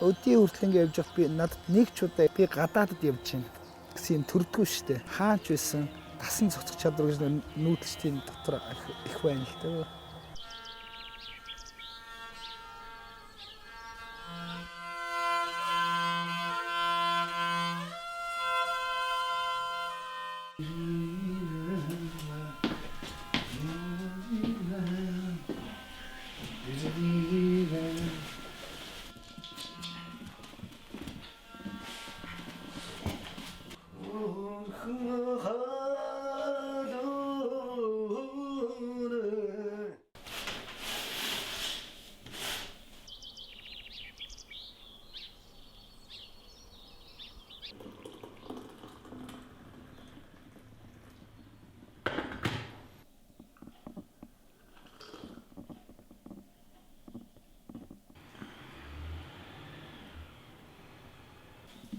Өдний хүртэл ингэ явж явах би надад нэг ч удаа би гадаадд явж байна гэсэн юм төрдгөө штэ. Хаач байсан дасан цогцох чадвар гэж нүүдэлчдийн дотор их байна л дээ.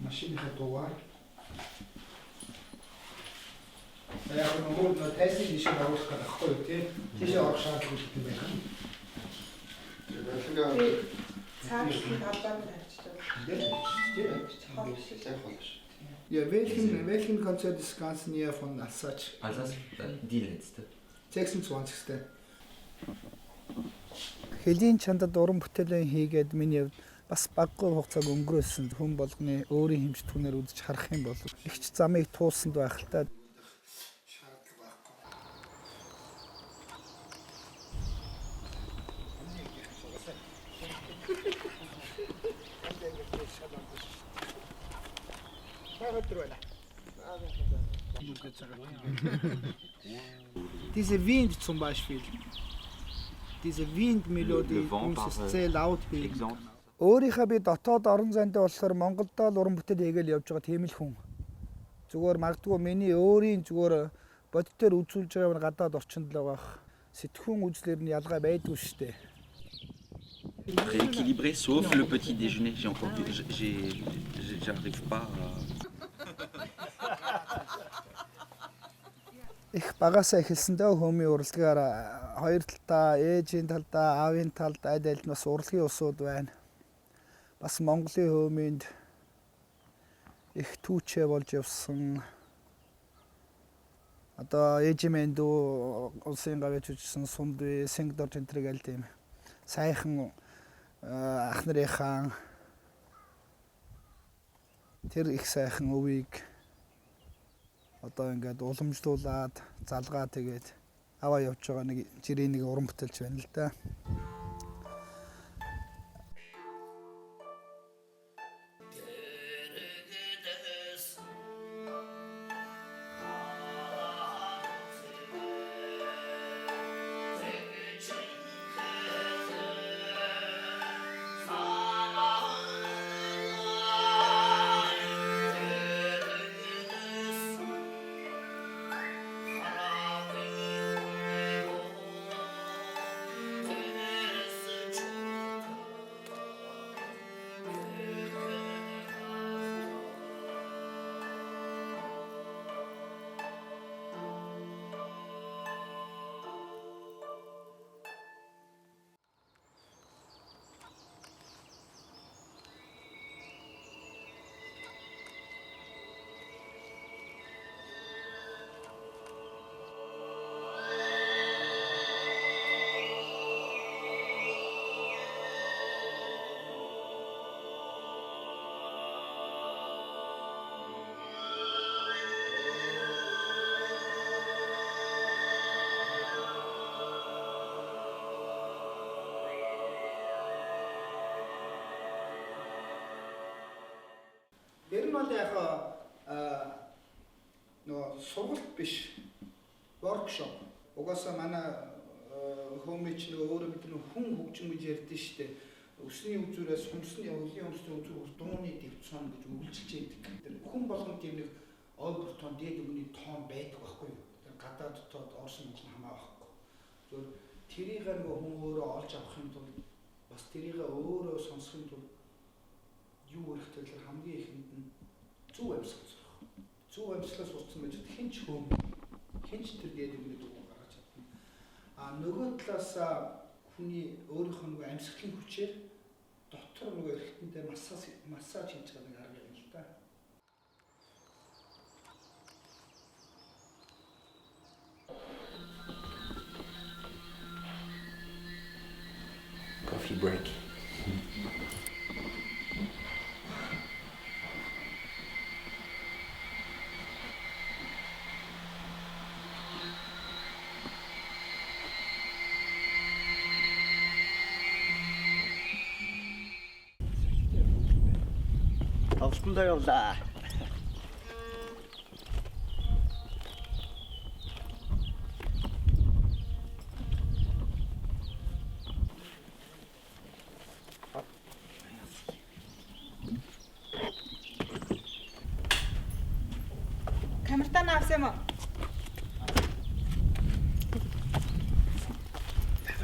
Машиныхаа дугаар. Яг нөгөө тайзын ишиг оруулах гэдэг аахгүй юу тий. Тийшээ орох шаардлагатай юм байна. Цаашдын талбайд тавьчихсан. Ja, welchen Konzert ist ganz näher von Alsace? Alsace, die letzte. 26-т. Хэлийн чандад уран бүтээлэн хийгээд миний хувьд бас баггүй хугацааг өнгөрөөсөн хүн болгоны өөрийн хэмж түнээр үзэж харах юм бол ихч замыг туусанд байх л та. Diese Wind zum Beispiel, diese Windmelodie, uns ist sehr laut. Өөрийнхөө би дотоод орон зайд болохоор Монголдоо л уран бүтээл хийгээл явж байгаа тийм л хүн. Зүгээр магадгүй миний өөрийн зүгээр бодитоор үзүүлж байгаа гадаад орчинд л байгаа сэтгүүн үзлэр нь ялгаа байдгүй шүү дээ. Rééquilibré sauf le petit déjeuner. J'arrive pas à... Их багасаа эхэлсэндээ хүмүүийн урлагаар хоёр талдаа ээжийн талдаа аавын талдаа аль аль нь бас урлагийн усуд байна. Бас Монголын хөөмөнд их түүчээ болж явсан. Одоо ээжимэнд улсын гавьяж үжсэн Сумдви, Сингдор тентриг аль тийм сайхан ах нарынхаа тэр их сайхан өвийг одоо ингээд уламжлуулад залгаа тэгээд аваа явж байгаа нэг жирийн нэг уран бүтээлч байна л да. Тэр нь бол яг нөө сургалт биш workshop. Угаасаа манай хөөмич нөгөө өөрөө бид нэг хүн хөгжим гэж ярьдэн штэ. Өсний үзүүрээс хүнсний өвлийн өмсний үзүүр дууны дэвцэн гэж үйлчилж яадаг. Тэр хүн болгонд тийм нэг ойгор тон дээд өмнөний тоон байдаг байхгүй юу? Тэр гадаад дотоод Орос Монгол хамаа байхгүй. Зөв тэрийг нөгөө хүн өөрөө олж авах юм бол бас тэрийг өөрөө сонсохын тулд юу хэрэгтэй л хамгийн ихэнд нь зөв амьсгал сурах. Зөв амьсгалаас урдсан байж хинч хөөм. Хинч тэр дээд өмнөд үг гаргаж чадна. А нөгөө талаас хүний өөрийнх нь амьсгалын хүчээр дотор нөгөө эрхтэндээ массаж хийж байгаа нэг арга юм л да. Coffee break. Тоглолтондоо явлаа. Камертаа навсан юм уу?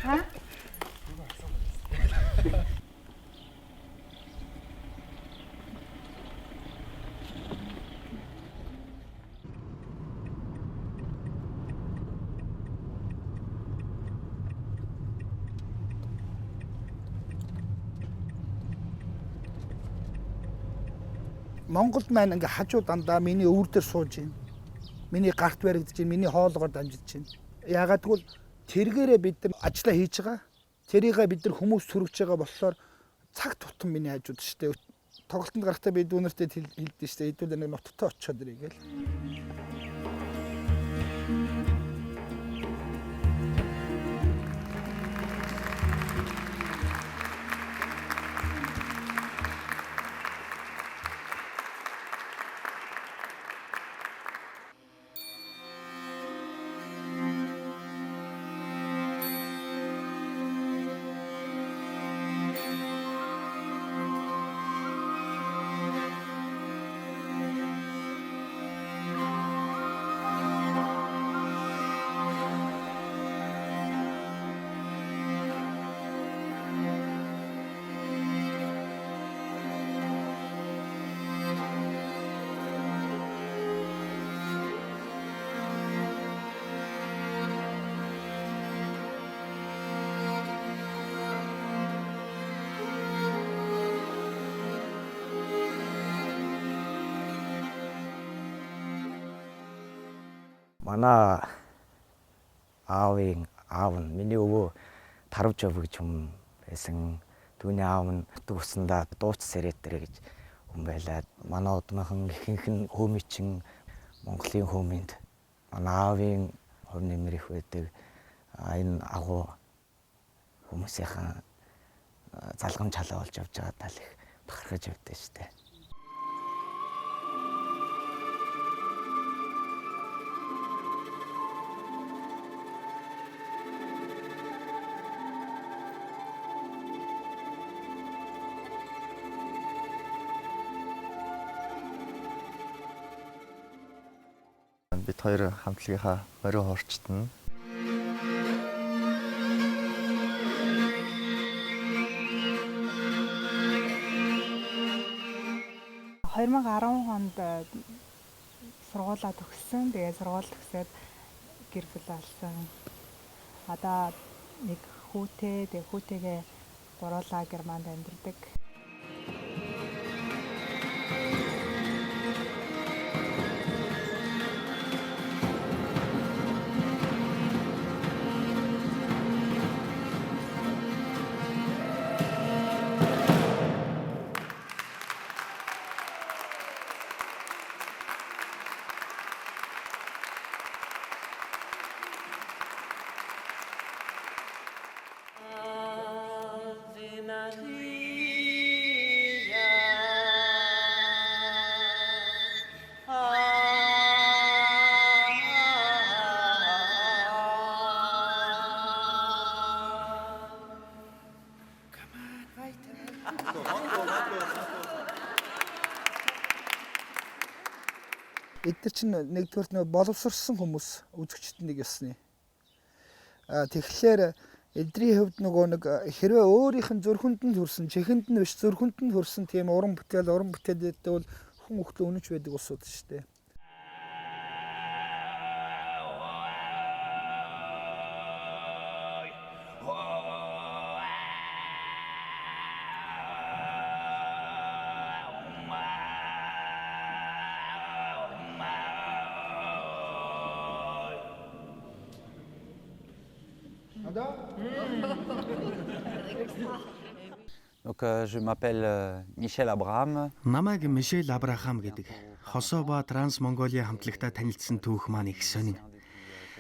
Ха? Монголд маань ингээ хажуу дандаа миний өвөр дээр сууж байна. Миний гарт баригдаж байна, миний хоолгоор дамжиж байна. Яагаад гэвэл тэргээрээ бид нар ажиллаа хийж байгаа. Тэрийгээ бид нар хүмүүс төрөгж байгаа болохоор цаг тутам миний хажууд штэ. Тоглолтод гарахтаа би дүүнэртэй хэлдэг штэ. Хэдүүл нэг нутагтаа очиод ирээ гээл. Манай аавын аав нь миний өвөө Тарвж ов гэж хүн байсан. Түүний аав нь усандаа дууч сэрээтэр гэж хүн байлаа. Манай удмынхан ихэнх нь хөөмичин Монголын хөөминд манай аавын хувь нэмэр их байдаг. Энэ агуу хүмүүсийн залгамж халаа болж явж байгаа тал их бахархаж явдаа штэ. Бид хоёр хамтлагийнхаа морин хорчт нь 2010 онд сургуулаа төгссөн. Тэгээ сургууль төгсөөд гэр бүл алсан. Одоо нэг хүүтэй, тэгээ хүүтэйгээ гуруулаа Германд амьдардаг. Эдгээр чинь нэгдүгээр нөө боловсрсон хүмүүс үзэгчд нэг ёсны. Тэгэхээр эдний хувьд нөгөө нэг хэрвээ өөрийнх нь зүрхэнд нь хүрсэн, чихэнд нь биш зүрхэнд нь хүрсэн тийм уран бүтээлтэй бол хүн хөлөө өнөж байдаг усуд шүү дээ. Donc, je m'appelle Michel Abraham. Намайг Мишель Абрахам гэдэг. Хосоо ба Транс Монголиа хамтлагтаа танилцсан түүх маань их сонин.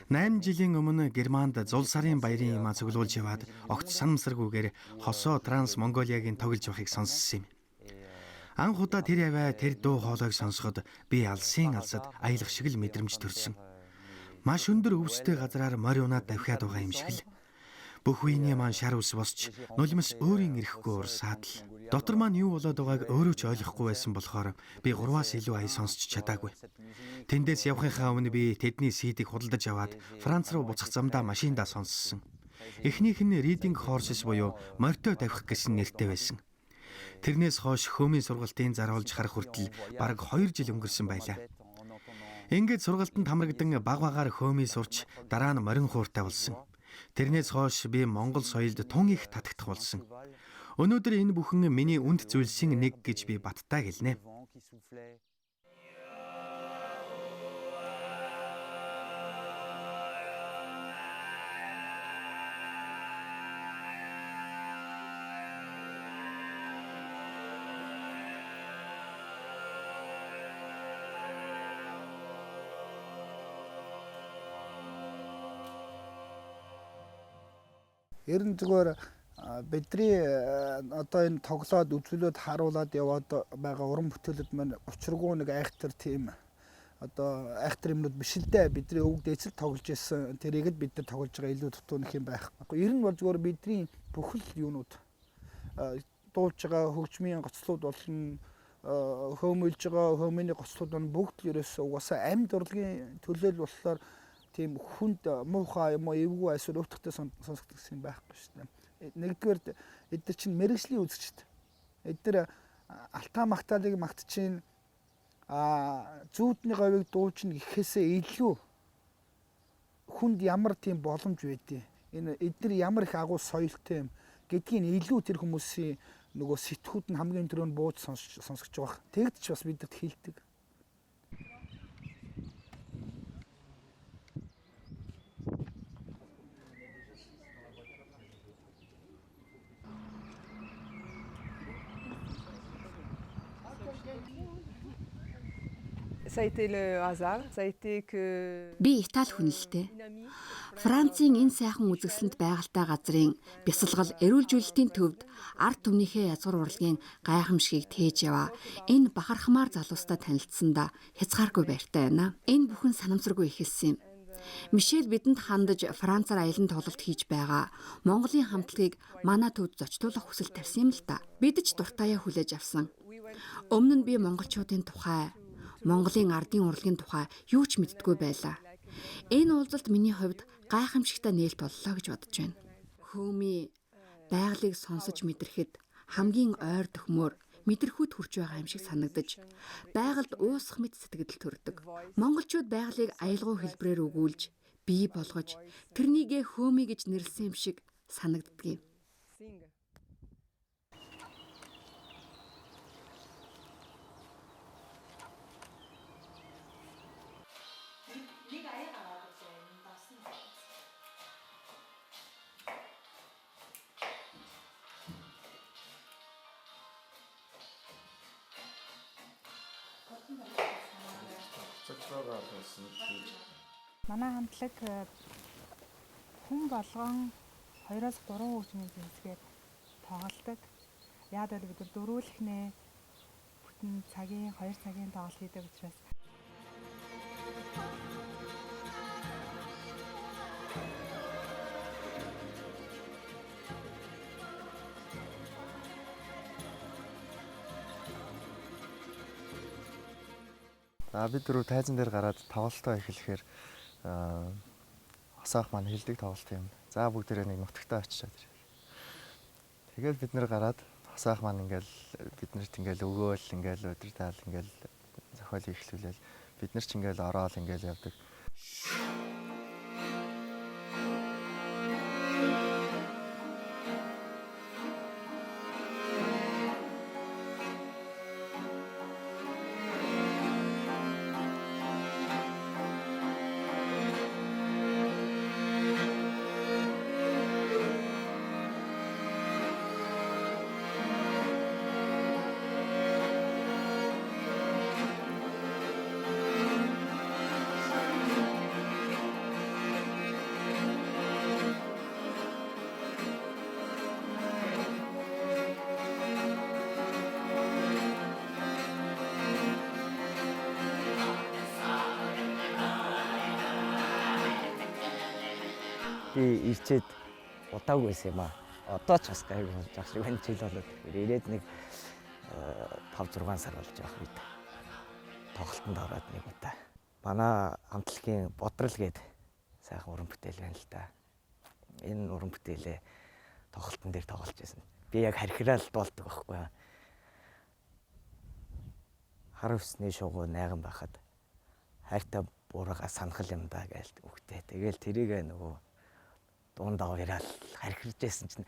8 жилийн өмнө Германд зул сарын баярын юмаа цуглуулж яваад огт санамсаргүйгээр Хосоо Транс Монголиагийн тоглож байхыг сонссон юм. Анх удаа тэр яваа тэр дуу хоолойг сонсоход би алсын алсад аялах шиг л мэдрэмж төрсөн. Маш өндөр өвстэй газараар морь унаад давхиад байгаа юм шиг л. Бүх үений маань шар ус босч нулимс өөрийн ирэхгүй урсаад л. Дотор маань юу болоод байгааг өөрөө ч ойлгохгүй байсан болохоор би 3-аас илүү ая сонсч чадаагүй. Тэндээс явахынхаа өмнө би тэдний CD-г худалдаж аваад Франц руу буцах замдаа машиндаа сонссон. Эхнийх нь Reading Horses буюу морьтой давхих гэсэн нэртэй байсан. Тэрнээс хойш хөөмийн сургалтын заруулж харах хүртэл бараг 2 жил өнгөрсөн байлаа. Ингээд сургалтанд хамрагдан баг багаар хөөмий сурч дараа нь морин хууртай болсон. Тэрнээс хойш би Монгол соёлд тун их татагдах болсон. Өнөөдөр энэ бүхэн миний үнд зүйлсийн нэг гэж би баттай хэлнэ. Ер нь зүгээр бидний одоо энэ тоглоод үзүүлээд харуулад яваад байгаа уран бүтээлүүд маань учиргүй нэг айхтар тийм одоо айхтар юмнууд биш л дээ. Бидний өвөг дээдсэл тоглож ирсэн тэрийг л бид нар тоглож байгаа илүү дутуунах юм байхгүй. Ер нь бол зүгээр бидний бүхэл юунууд дуулж байгаа хөгжмийн гоцлууд болно, хөөмөлж байгаа хөөмөний гоцлууд нь бүгд л ерөөсөө угаасаа амьд урлагийн төлөөл болохоор тийм хүнд муухай юм уу эвгүй эсвэл өвтгтэй сонсогдох юм байхгүй шүү дээ. Нэгдүгээр эдгээр чинь мэрэгжлийн үзэгчд. Эдгээр алтаа магтаалыг магтчихин зүүдний говийг дуулжин гэхээсээ илүү хүнд ямар тийм боломж байдیں۔ Энэ эдгээр ямар их агуу соёлтой юм гэдгийг илүү тэр хүмүүсийн нөгөө сэтгүүд нь хамгийн түрүүнд бууж сонсгож байгаа. Тэгд ч бас бидэрт хэлдэг. Би Итали хүн л дээ. Францын энэ сайхан үзэсгэлэнт байгальтай газрын бясалгал эрүүлжүүлэлтийн төвд ард түмнийхээ язгуур урлагийн гайхамшигыг тээж яваа энэ бахархмаар залуустай танилцсандаа хязгааргүй баяртай байна. Энэ бүхэн санамсаргүй ихэлсэн юм. Мишель бидэнд хандаж Францаар аялан тоглолт хийж байгаа Монголын хамтлагийг манай төвд зочдуулах хүсэл тавьсан юм л та. Бид ч дуртаяа хүлээж авсан. Өмнө нь би монголчуудын тухай Монголын ардын урлагийн тухай юу ч мэддэггүй байлаа. Энэ уулзалт миний хувьд гайхамшигтай нээлт боллоо гэж бодож байна. Хөөмий байгалыг сонсож мэдрэхэд хамгийн ойр төхмөр мэдрэхүйд хүрч байгаа юм шиг санагдаж, байгальд уусах мэт сэтгэл төрдөг. Монголчууд байгалыг аялгау хэлбэрээр өгүүлж, бий болгож, тэрнийгээ хөөмий гэж нэрлсэн юм шиг санагддаг юм. Манай хамтлаг хүн болгон 2-3 хөгжмийн зэвсгээр тоглодог. Яагаад гэвэл бид дөрүүлэхнээ бүтэн цагийн 2 цагийн тоглолт хийдэг учраас Бид дөрөв тайзан дээр гараад тоглолтоо эхлэхээр хосоох маань хилдэг тоглолт юм. За бүгдээрээ нэг нутагтаа очичаад ирээ. Тэгэл бид нэр гараад хосоох маань ингээл биднэрт ингээл өгөөл ингээл өдртаал ингээл зохиол ихлүүлээл бид нар ч ингээл ороод ингээл явдаг. би ирчээд удаагүй байсан юм аа. Одоо ч бас гайгүй болж байгаа шиг энэ жил болоод ирээд нэг 5-6 сар болж байгаа үед тоглолтод ороод нэг удаа. Манай хамтлагийн бодрол гээд сайхан уран бүтээл байна л да. Энэ уран бүтээлээ тоглолтын дээр тоглож байсан. Би яг хархираал болдог байхгүй юу? Хар усны шугуу найган байхад хайртай буурага санахал юм да гээл үгтэй. Тэгэл тэрийг нөгөө дундаа уурал хархирж байсан чинь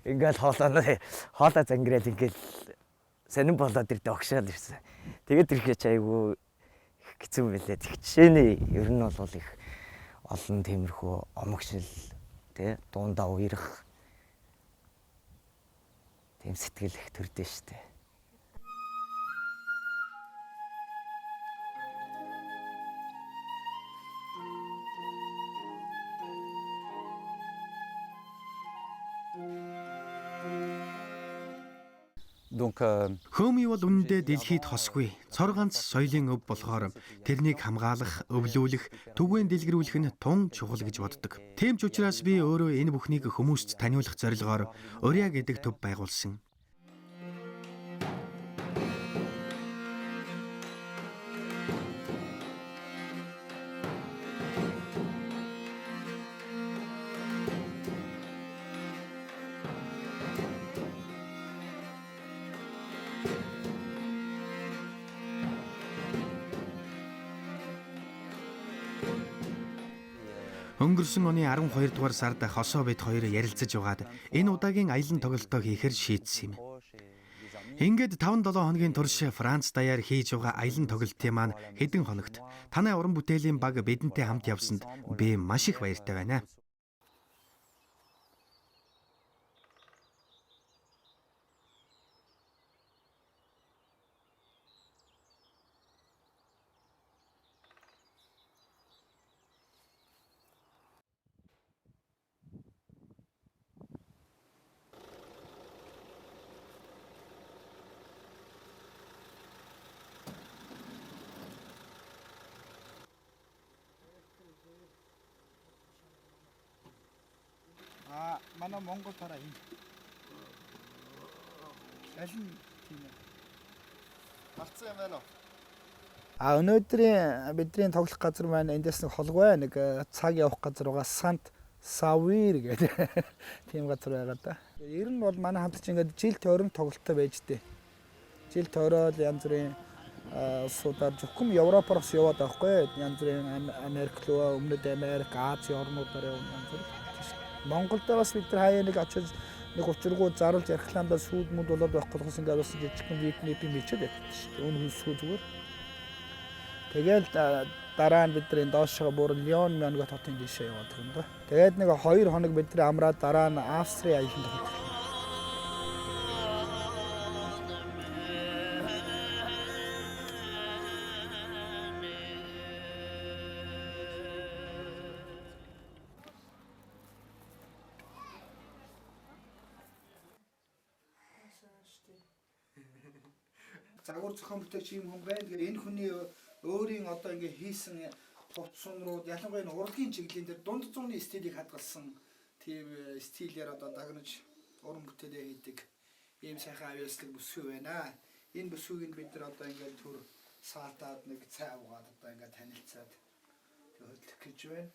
ингээл хоолоо зангирал ингээл сонин болоод ирдэ огшаал ирсэн. Тэгээд ирэхээч айгүй хэцүү байлээ. Тэгчээний ер нь бол их олон тиймэрхүү омогшил тий дундаа уурах тийм сэтгэл их төрдөө штэ. Donc, Хөөми бол үнэндээ дэлхийд хосгүй цор ганц соёлын өв болохоор тэрнийг хамгаалах, өвлүүлэх, түгээн дэлгэрүүлэх нь тун чухал гэж боддог. Тийм ч учраас би өөрөө энэ бүхнийг хүмүүст таниулах зорилгоор Урья гэдэг төв байгуулсан. Өнгөрсөн оны 12 дугаар сард хосоо бид хоёр ярилцаж байгаад энэ удаагийн аялан тоглолтоо хийхээр шийдсэн юм. Ингээд 5-7 хоногийн турш Франц даяар хийж байгаа аялан тоглолтын маань хэдэн хоногт танай уран бүтээлийн баг бидэнтэй хамт явсанд би маш их баяртай байна. манай Монгол тараа юм. Аль нь тийм ээ. Марцсан юм байна уу? Өнөөдрийн бидний тоглох газар маань эндээс нэг холгой нэг цаг явах газар байгаа Сант Савир гэдэг тийм газар байгаа да. Ер нь бол манай хамтлагч ингээд жилд орон тоглолттой байж тээ. Жилд ороод янз бүрийн улсуудаар зөвхөн Европоос яваад байхгүй. Янз бүрийн Америк руу, Өмнөд Америк, Ази орнуудаар янз бүр. Монголд бас бид нар хаяа нэг очиж нэг учиргүй заруулж рекламдаа сүүд мод болоод байх болохос ингээд бас жижигхэн викнипийн бичээд байдаг шүү дээ. Үн хөлсгүй зүгээр. Тэгэл дараа нь бид нар энэ доошоо бүр Лион Мянга хотын дэшээ яваад гэнэ да. Тэгээд нэг 2 хоног бид нар амраад дараа нь Австри аялалд явдаг. Загвар зохион бүтээгч юм хүн байна. Тэгэхээр энэ хүний өөрийн одоо ингээ хийсэн товчсонрууд ялангуяа энэ урлагийн чиглэлийн дээр дунд зууны стилийг хадгалсан тийм стилээр одоо дагнаж уран бүтээлээ хийдэг ийм сайхан авьяаслаг бүсгүй байна. Энэ бүсгүйг бид нар одоо ингээ төр саатаад нэг цай уугаад одоо ингээ танилцаад хөдлөх гэж байна.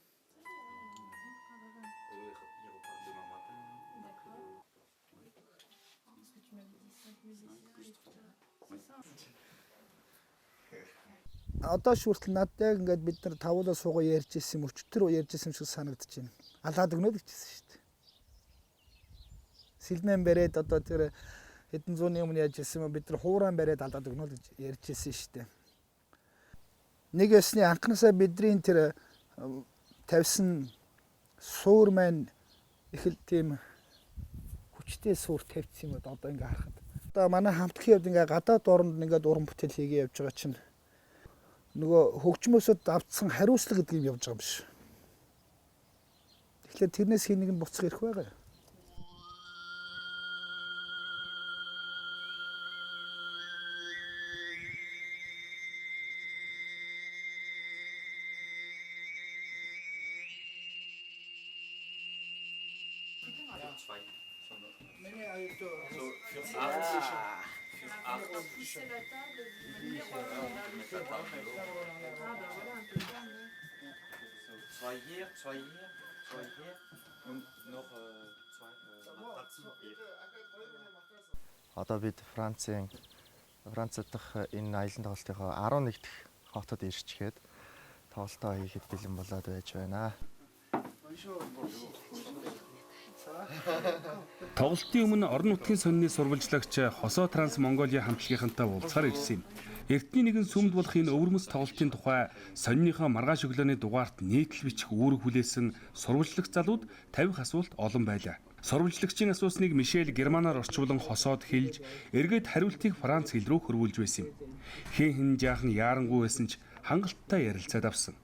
Одоо шүртэл надад ингээд бид нар тавуулаа суугаа ярьж ирсэн юм өчтөр ярьж ирсэн шиг санагдаж байна. Алаад өгнөд гэжсэн шүү дээ. Сэлмэн бариад одоо тэр хэдэн зууны өмнө яаж ирсэн юм бид нар хууран бариад алаад өгнөд гэж ярьж ирсэн шүү дээ. Нэг ясны анхнаасаа бидний тэр тавьсан суур маань их л тийм хүчтэй суур тавьсан юм одоо ингээ харахад. Одоо манай хамтлагийн хувьд ингээ гадаад орнд ингээд уран бүтээл хийгээ явж байгаа чинь нөгөө хөгжмөөсөд авцсан хариуцлага гэдэг юм явж байгаа юм биш. Тэгэхээр тэрнээс хий нэг нь буцах ирэх байгаа. Миний аюултай Одоо бид Франц дахь энэ аялын тоглолтынхоо 11 дахь хотод ирчгээд тоглолтоо хийхэд бэлэн болоод байж байна. Тоглолтын өмнө орон нутгийн сонины сурвалжлагч Хосоо Транс Монголиа хамтлагийнхантай уулзахаар ирсэн юм. Эртний нэгэн сүмд болох энэ өвөрмөс тоглолтын тухай сониныхоо маргааш өглөөний дугаарт нийтлэл бичих үүрэг хүлээсэн сурвалжлагч залууд 50 асуулт олон байлаа. Сурвалжлагчийн асуусныг Мишель германаар орчуулан хосоод хэлж, эргээд хариултыг Франц хэл рүү хөрвүүлж байсан юм. Хэн жаахан яарангуй байсан ч хангалттай ярилцаад авсан.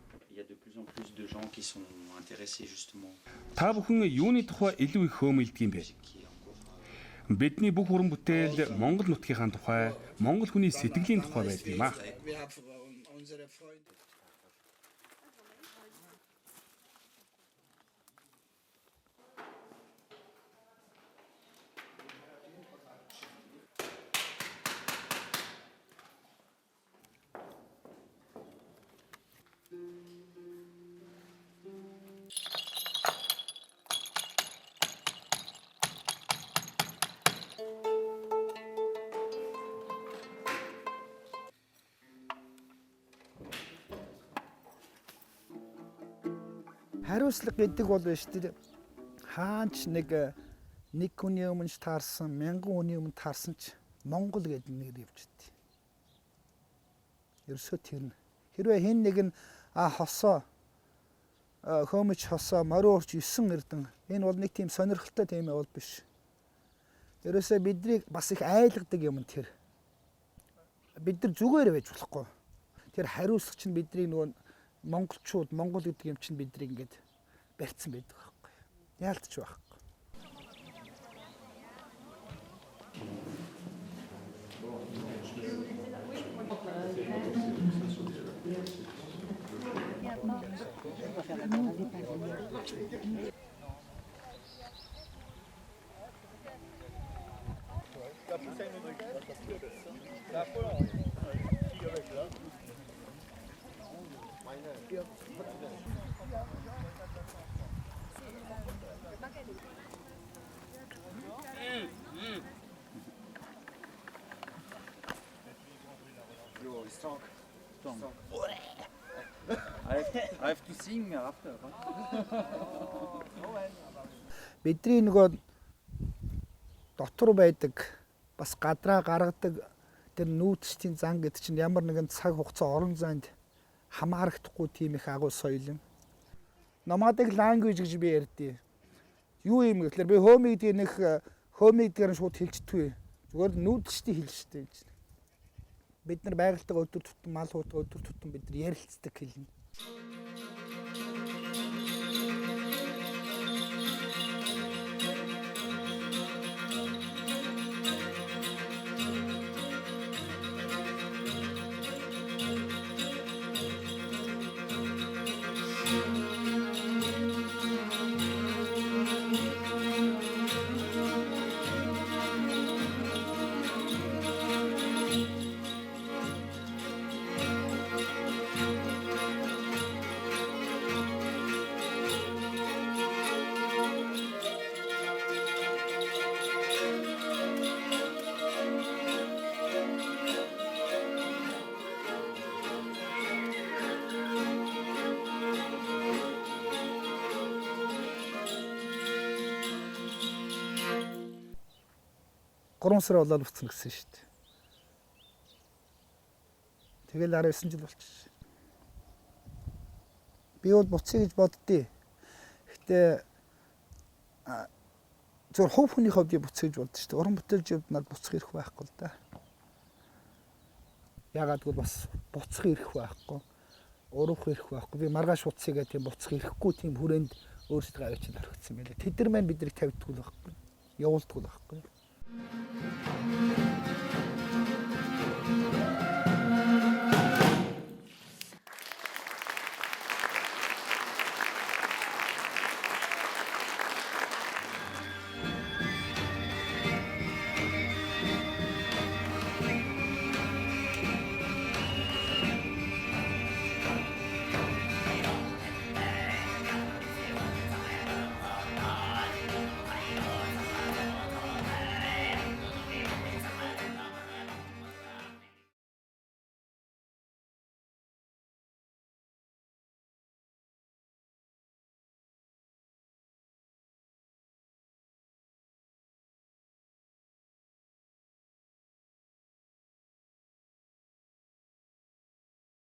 Та бүхэн юуны тухай илүү их хөмөлдөг юм бэ? Бидний бүх уран бүтээл Монгол нутгийнхаа тухай, Монгол хүний сэтгэлийн тухай байдаг юм аа. Хариуцлага гэдэг бол биш тэр хаач нэг хүний өмнө таарсан, 1000 хүний өмнө таарсан ч Монгол гэдэг нэр явж идэв. Ерөөсөө тэр нь. Хэрвээ хэн нэг нь хосоо хөөмөч хосоо морин урч 9 эрдэн энэ бол нэг тийм сонирхолтой тийм бол биш. Ерөөсөө биднийг бас их айлгадаг юм тэр. Бид нар зүгээр байж болохгүй. Тэр хариуцлага чинь бидний нөгөө монголчууд монгол гэдэг юм чинь биднийг ингээд барьцсан байдаг байхгүй. Яалтч байхгүй. I have to sing after. Бидний нөгөө дотор байдаг бас гадраа гаргадаг тэр нүүдчтийн зан гэдэг чинь ямар нэгэн цаг хугацаа орон зайд хамаарахгүй тийм их агуу соёл юм. Nomadic language гэж би ярьдیں۔ Юу юм гэхээр би хөөми гэдэг нэг хөөми гэдгээр нь шууд хэлждэггүй. Зүгээр нүүдчтийн хэлжтэй гэж. Бид нар байгальтайгаа өдөр тутам мал хуудгаа өдөр тутам бид нар ярилцдаг хэлнэ. Гурван сар болоод буцна гэсэн шүү дээ. Тэгэл 19 жил болчихсон. Би бол буцъя гэж боддیں۔ Гэтэ зөв хувь хүний хувьд буцъя гэж боддоо шүү дээ. Уран бүтээлчид над буцах ирэх байхгүй л да. Ягаад гэвэл бас буцах ирэх байхгүй. Урах ирэх байхгүй. Би маргааш буцъя гэх тийм буцах ирэхгүй тийм хүрээнд өөрсдөө авчиж орхисон байлээ. Тэд нар маань биднийг тавьдгүй л байхгүй. Явуулдгүй л байхгүй.